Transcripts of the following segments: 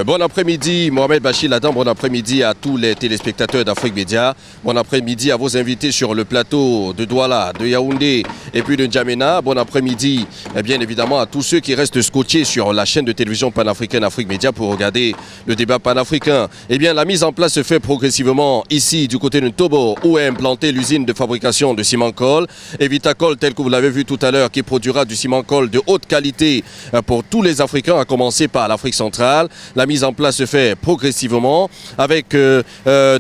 Bon après-midi, Mohamed Bachir Ladan, bon après-midi à tous les téléspectateurs d'Afrique Média. Bon après-midi à vos invités sur le plateau de Douala, de Yaoundé et puis de N'Djamena. Bon après-midi, bien évidemment, à tous ceux qui restent scotchés sur la chaîne de télévision panafricaine Afrique Média pour regarder le débat panafricain. Eh bien, la mise en place se fait progressivement ici, du côté de Tobo, où est implantée l'usine de fabrication de ciment-colle. Et Vitacol, tel que vous l'avez vu tout à l'heure, qui produira du ciment-colle de haute qualité pour tous les Africains, à commencer par l'Afrique centrale. La mise en place se fait progressivement avec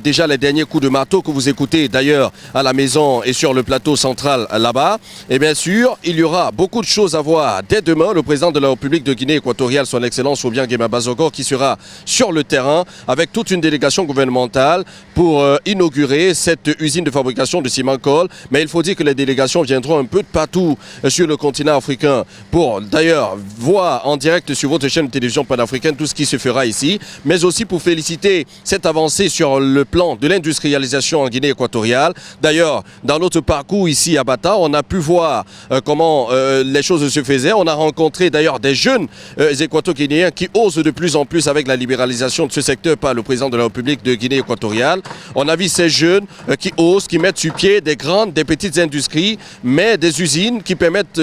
déjà les derniers coups de marteau que vous écoutez d'ailleurs à la maison et sur le plateau central là-bas. Et bien sûr, il y aura beaucoup de choses à voir. Dès demain, le président de la République de Guinée équatoriale, son Excellence Obiang Bazogo, qui sera sur le terrain avec toute une délégation gouvernementale pour inaugurer cette usine de fabrication de ciment-colle. Mais il faut dire que les délégations viendront un peu de partout sur le continent africain pour d'ailleurs voir en direct sur votre chaîne de télévision panafricaine tout ce qui se fera ici, mais aussi pour féliciter cette avancée sur le plan de l'industrialisation en Guinée équatoriale. D'ailleurs, dans notre parcours ici à Bata, on a pu voir comment les choses se faisaient. On a rencontré d'ailleurs des jeunes équato-guinéens qui osent de plus en plus avec la libéralisation de ce secteur par le président de la République de Guinée équatoriale. On a vu ces jeunes qui osent, qui mettent sur pied des grandes, des petites industries, mais des usines qui permettent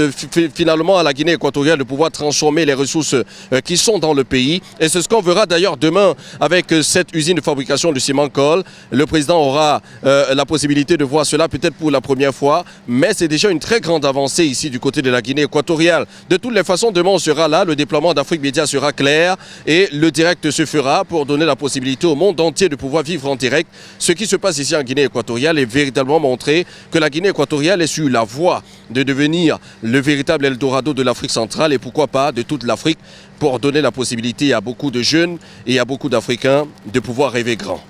finalement à la Guinée équatoriale de pouvoir transformer les ressources qui sont dans le pays. Et c'est ce qu'on verra d'ailleurs demain avec cette usine de fabrication de ciment-colle. Le président aura la possibilité de voir cela peut-être pour la première fois, mais c'est déjà une très grande avancée ici du côté de la Guinée équatoriale. De toutes les façons, demain on sera là, le déploiement d'Afrique Média sera clair et le direct se fera pour donner la possibilité au monde entier de pouvoir vivre en direct ce qui se passe ici en Guinée équatoriale et véritablement montrer que la Guinée équatoriale est sur la voie de devenir le véritable Eldorado de l'Afrique centrale et pourquoi pas de toute l'Afrique pour donner la possibilité à beaucoup de jeunes et à beaucoup d'Africains de pouvoir rêver grand.